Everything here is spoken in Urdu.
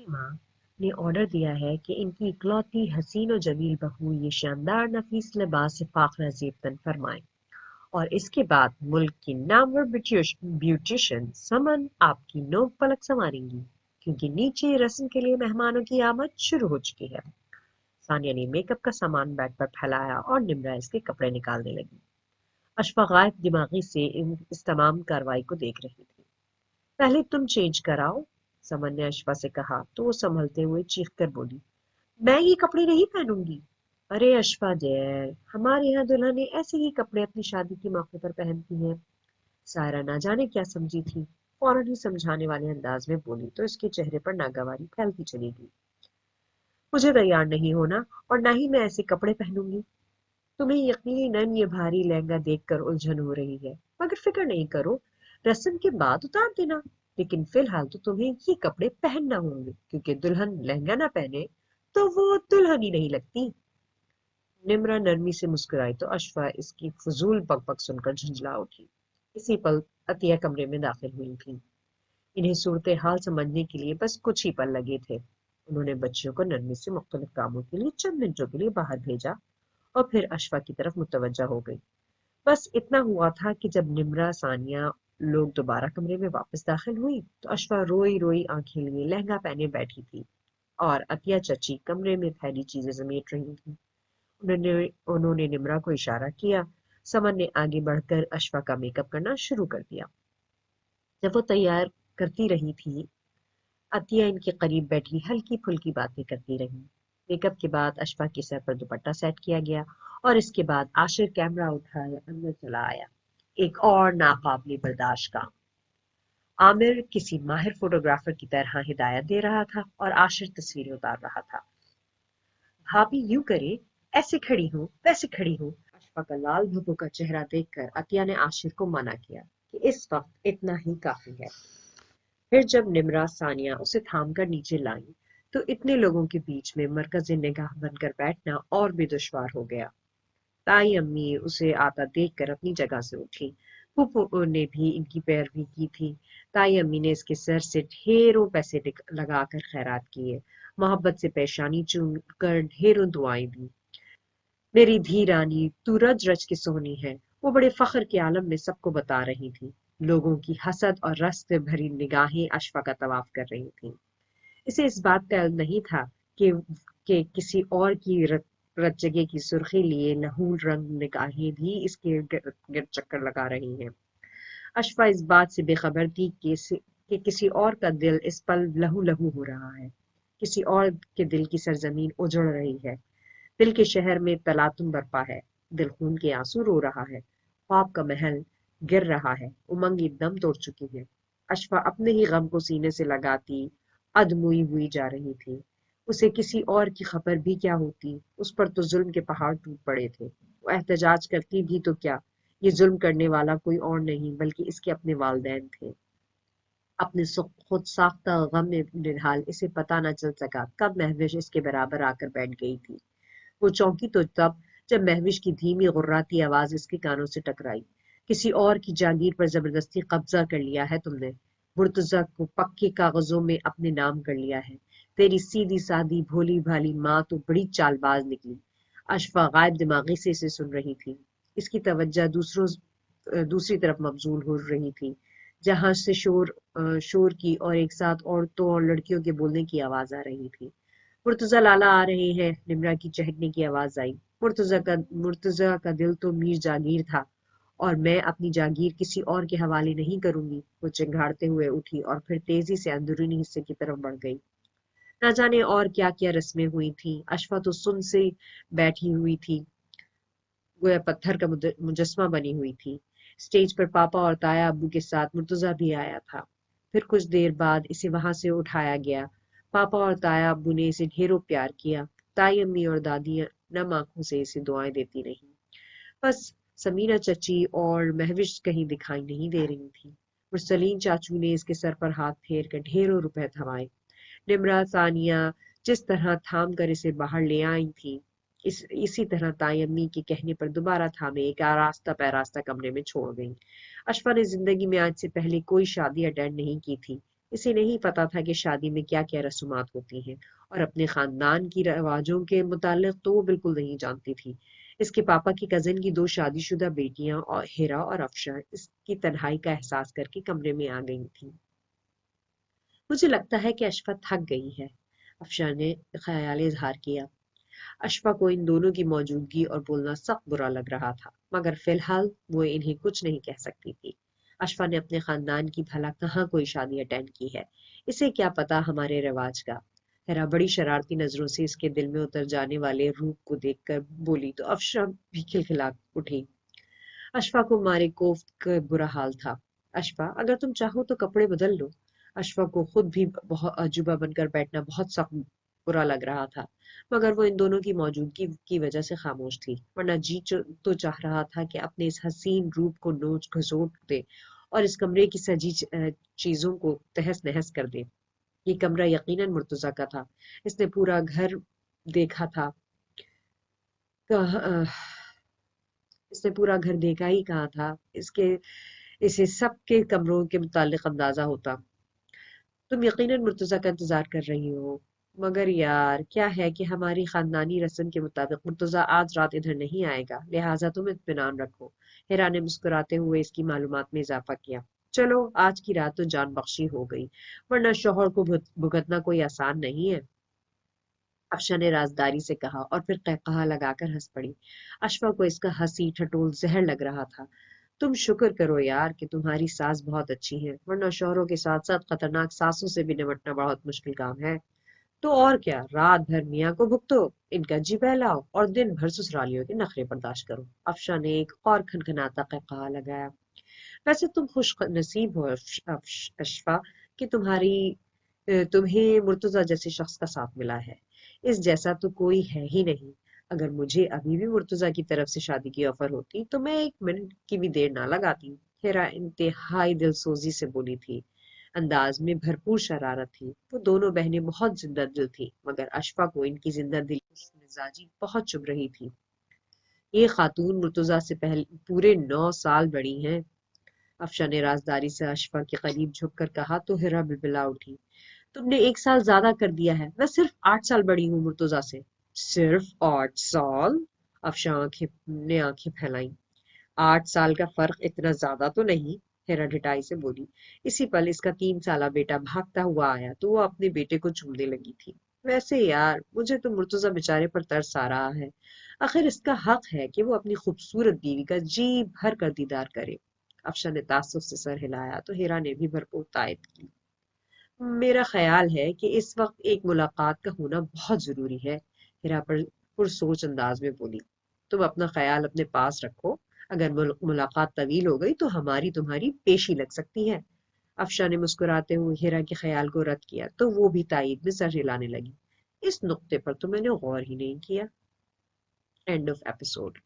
کی ماں نے آرڈر دیا ہے کہ ان کی اکلوتی حسین و جمیل بہو یہ شاندار نفیس لباس سے فاخرہ زیبتن فرمائیں، اور اس کے بعد ملک کی نامور بیوٹیشن سمن آپ کی نوک پلک سنواریں گی، کیونکہ نیچے رسم کے لیے مہمانوں کی آمد شروع ہو چکی ہے۔ ثانیہ نے میک اپ کا سامان بیڈ پر پھیلایا اور نمرہ اس کے کپڑے نکالنے لگی۔ اشفاق غائب دماغی سے اس تمام کارروائی کو دیکھ رہی تھی۔ پہلے تم چینج کراؤ، سمن نے اشفا سے کہا تو وہ سنبھلتے ہوئے چیخ کر بولی، میں یہ کپڑے نہیں پہنوں گی۔ ارے اشفا ڈیئر، ہمارے یہاں دلہنیں ایسے ہی کپڑے اپنی شادی کے موقع پر پہنتی ہیں۔ سائرہ نہ جانے کیا سمجھی تھی، فوراً ہی سمجھانے والے انداز میں بولی تو اس کے چہرے پر ناگواری پھیلتی چلی گئی۔ مجھے تیار نہیں ہونا اور نہ ہی میں ایسے کپڑے پہنوں گی۔ تمہیں یقیناً یہ بھاری لہنگا دیکھ کر الجھن ہو رہی ہے، مگر فکر نہیں کرو، رسم کے بعد اتار دینا، لیکن فی الحال تو تمہیں یہ کپڑے پہننا ہوں گے، کیونکہ دلہن لہنگا نہ پہنے تو وہ دلہن ہی نہیں لگتی۔ نمرہ نرمی سے مسکرائی تو اشفا اس کی فضول بک بک سن کر جھنجھلا اٹھی۔ اسی پل عطیہ کمرے میں داخل ہوئی تھی۔ انہیں صورتحال سمجھنے کے لیے بس کچھ ہی پل لگے تھے۔ انہوں نے بچیوں کو نرمی سے مختلف کاموں کے لیے چند منٹوں کے لیے باہر بھیجا اور پھر اشفا کی طرف متوجہ ہو گئی۔ بس اتنا ہوا تھا کہ جب نمرہ ثانیہ لوگ دوبارہ کمرے میں واپس داخل ہوئی تو اشفا روئی روئی آنکھیں لیے لہنگا پہنے بیٹھی تھی اور عطیہ چچی کمرے میں پھیلی چیزیں سمیٹ رہی تھی۔ انہوں نے نمرہ کو اشارہ کیا۔ سمن نے آگے بڑھ کر اشفا کا میک اپ کرنا شروع کر دیا۔ جب وہ تیار کرتی رہی تھی، عطیہ ان کے قریب بیٹھی ہلکی پھلکی باتیں کرتی رہی۔ میک اپ کے بعد اشفا کے سر پر دوپٹہ سیٹ کیا گیا اور اس کے بعد عاشر کیمرہ اٹھایا اندر چلا آیا۔ ایک اور ناقابل برداشت کام۔ عامر کسی ماہر فوٹوگرافر کی طرح ہدایت دے رہا تھا اور عاشر تصویریں اتار رہا تھا۔ بھابھی یوں کرے، ایسے کھڑی ہوں ویسے کھڑی ہوں۔ اشفا کا لال بھبو کا چہرہ دیکھ کر عطیہ نے عاشر کو منع کیا کہ اس وقت اتنا ہی کافی ہے۔ پھر جب نمرہ ثانیہ اسے تھام کر نیچے لائیں تو اتنے لوگوں کے بیچ میں مرکز نگاہ بن کر بیٹھنا اور بھی دشوار ہو گیا۔ تائی امی اسے آتا دیکھ کر اپنی جگہ سے اٹھی۔ پھوپھو نے بھی ان کی پیروی کی تھی۔ تائی امی نے اس کے سر سے ڈھیروں پیسے لگا کر خیرات کیے، محبت سے پیشانی چوم کر ڈھیروں دعائیں دی۔ میری دھی رانی تو رج رج کے سونی ہے، وہ بڑے فخر کے عالم میں سب کو بتا رہی تھی۔ لوگوں کی حسد اور رشک سے بھری نگاہیں اشفا کا طواف کر رہی تھیں۔ اسے اس بات کا علم نہیں تھا کہ کسی اور کی رت جگہ کی سرخی لیے نحول رنگ نگاہیں بھی اس کے گرد چکر لگا رہی ہیں۔ اشفا اس بات سے بے خبر تھی کہ کسی اور کا دل اس پل لہو لہو ہو رہا ہے، کسی اور کے دل کی سرزمین اجڑ رہی ہے، دل کے شہر میں تلاطم برپا ہے، دل خون کے آنسو رو رہا ہے، خواب کا محل گر رہا ہے، امنگیں دم توڑ چکی ہے۔ اشفا اپنے ہی غم کو سینے سے لگاتی ادموئی ہوئی جا رہی تھی۔ اسے کسی اور کی خبر بھی کیا ہوتی، اس پر تو ظلم کے پہاڑ ٹوٹ پڑے تھے۔ وہ احتجاج کرتی بھی تو کیا، یہ ظلم کرنے والا کوئی اور نہیں بلکہ اس کے اپنے والدین تھے۔ اپنے خود ساختہ غم میں نڈھال اسے پتہ نہ چل سکا کب مہوش اس کے برابر آ کر بیٹھ گئی تھی۔ وہ چونکی تو تب جب مہوش کی دھیمی غراتی آواز اس کے کانوں سے ٹکرائی، کسی اور کی جاگیر پر زبردستی قبضہ کر لیا ہے تم نے، مرتضیٰ کو پکے کاغذوں میں اپنے نام کر لیا ہے، تیری سیدھی سادی بھولی بھالی ماں تو بڑی چال باز نکلی۔ اشفا غائب دماغی سے اسے سن رہی تھی۔ اس کی توجہ دوسری طرف مبذول ہو رہی تھی، جہاں سے شور کی اور ایک ساتھ عورتوں اور لڑکیوں کے بولنے کی آواز آ رہی تھی۔ مرتضیٰ لالا آ رہے ہیں، نمرہ کی چہکنے کی آواز آئی۔ مرتضیٰ کا دل تو میر جاگیر تھا اور میں اپنی جاگیر کسی اور کے حوالے نہیں کروں گی۔ وہ چنگھاڑتے ہوئے اٹھی اور پھر تیزی سے اندرونی حصے کی طرف بڑھ گئی۔ نہ جانے اور کیا کیا رسمیں ہوئی تھیں، اشفا تو سن سے بیٹھی ہوئی تھی، گویا پتھر کا مجسمہ بنی ہوئی تھی۔ اسٹیج پر پاپا اور تایا ابو کے ساتھ مرتضیٰ بھی آیا تھا۔ پھر کچھ دیر بعد اسے وہاں سے اٹھایا گیا۔ پاپا اور تایا ابو نے اسے ڈھیروں پیار کیا۔ تائی امی اور دادی نم آنکھوں سے اسے دعائیں دیتی رہیں۔ بس سمیرہ چچی اور مہوش کہیں دکھائی نہیں دے رہی تھی۔ مرسلین چاچو نے اس کے سر پر ہاتھ پھیر کر ڈھیروں روپے تھمائے۔ نمرہ ثانیہ جس طرح تھام کر اسے باہر لے آئی تھی، اسی طرح تائی امی کے کہنے پر دوبارہ تھامے ایک آراستہ پیراستہ کمرے میں چھوڑ گئی۔ اشفا نے زندگی میں آج سے پہلے کوئی شادی اٹینڈ نہیں کی تھی، اسے نہیں پتا تھا کہ شادی میں کیا کیا رسومات ہوتی ہیں، اور اپنے خاندان کی رواجوں کے متعلق تو وہ بالکل نہیں جانتی تھی۔ اس کے پاپا کی کزن کی دو شادی شدہ بیٹیاں اور ہیرا اور افشا اس کی تنہائی کا احساس کر کے کمرے میں آ گئی تھیں۔ مجھے لگتا ہے کہ اشفا تھک گئی ہے، افشا نے خیال اظہار کیا۔ اشفا کو ان دونوں کی موجودگی اور بولنا سخت برا لگ رہا تھا، مگر فی الحال وہ انہیں کچھ نہیں کہہ سکتی تھی۔ اشفا نے اپنے خاندان کی بھلا کہاں کوئی شادی اٹینڈ کی ہے، اسے کیا پتا ہمارے رواج کا۔ ہیرا بڑی شرارتی نظروں سے اس کے دل میں اتر جانے والے روپ کو دیکھ کر بولی تو افشا بھی کھلکھلا اٹھی۔ اشفا کو مارے کوفت کا برا حال تھا۔ اشفا، اگر تم چاہو تو کپڑے بدل لو۔ اشفا کو خود بھی بہت عجوبہ بن کر بیٹھنا بہت سخت برا لگ رہا تھا، مگر وہ ان دونوں کی موجودگی کی وجہ سے خاموش تھی، ورنہ جی تو چاہ رہا تھا کہ اپنے اس حسین روپ کو نوچ گھسوٹ دے اور اس کمرے کی سجی چیزوں کو تہس نہس کر دے۔ یہ کمرہ یقیناً مرتضیٰ کا تھا، اس نے پورا گھر دیکھا تھا، اس نے پورا گھر دیکھا ہی کہاں تھا، اسے سب کے کمروں کے متعلق اندازہ ہوتا۔ تم یقیناً مرتضیٰ کا انتظار کر رہی ہو، مگر یار کیا ہے کہ ہماری خاندانی رسم کے مطابق مرتضیٰ آج رات ادھر نہیں آئے گا، لہٰذا تم اطمینان رکھو۔ ہیرا نے مسکراتے ہوئے اس کی معلومات میں اضافہ کیا۔ چلو آج کی رات تو جان بخشی ہو گئی، ورنہ شوہر کو بھگتنا کوئی آسان نہیں ہے، افشا نے رازداری سے کہا اور پھر قہقہا لگا کر ہنس پڑی۔ اشفا کو اس کا ہنسی ٹھٹول زہر لگ رہا تھا۔ تم شکر کرو یار کہ تمہاری ساس بہت اچھی ہے، ورنہ شوہروں کے ساتھ ساتھ خطرناک ساسوں سے بھی نمٹنا بہت مشکل کام ہے۔ تو اور کیا، رات بھر میاں کو بھگتو، ان کا جی بہلاؤ اور دن بھر سسرالیوں کے نخرے برداشت کرو۔ افشا نے ایک اور کھنکھناتا قہقہا لگایا۔ ویسے تم خوش نصیب ہو اشفا کہ تمہیں مرتضیٰ جیسے شخص کا ساتھ ملا ہے، اس جیسا تو کوئی ہے ہی نہیں۔ اگر مجھے ابھی بھی مرتضیٰ کی طرف سے شادی کی آفر ہوتی تو میں ایک منٹ کی بھی دیر نہ لگاتی۔ ہیرا انتہائی دل سوزی سے بولی تھی، انداز میں بھرپور شرارت تھی۔ وہ دونوں بہنیں بہت زندہ دل تھیں، مگر اشفا کو ان کی زندہ دل خوش مزاجی بہت چبھ رہی تھی۔ یہ خاتون مرتضیٰ سے پورے 9 سال بڑی ہیں، افشا نے رازداری سے اشفا کے قریب جھک کر کہا تو ہیرا بلبلا اٹھی۔ تم نے 1 سال زیادہ کر دیا ہے، میں صرف 8 سال بڑی ہوں مرتضیٰ سے۔ صرف 8 سال؟ افشا نے آنکھیں پھیلائیں۔ 8 سال کا فرق اتنا زیادہ تو نہیں، ہیرا ڈھٹائی سے بولی۔ اسی پل اس کا 3 سالہ بیٹا بھاگتا ہوا آیا تو وہ اپنے بیٹے کو چومنے لگی تھی۔ ویسے یار مجھے تو مرتضیٰ بیچارے پر ترس آ رہا ہے، آخر اس کا حق ہے کہ وہ اپنی خوبصورت بیوی کا جی بھر کر دیدار کرے۔ افشا نے تعصب سے سر ہلایا تو ہیرا نے بھی بھرپور تائید کی۔ میرا خیال ہے کہ اس وقت ایک ملاقات کا ہونا بہت ضروری ہے، ہیرا پرسوچ انداز میں بولی۔ تم اپنا خیال اپنے پاس رکھو، اگر ملاقات طویل ہو گئی تو ہماری تمہاری پیشی لگ سکتی ہے۔ افشا نے مسکراتے ہوئے ہیرا کے خیال کو رد کیا تو وہ بھی تائید میں سر ہلانے لگی۔ اس نقطے پر تو میں نے غور ہی نہیں کیا۔ And of episode.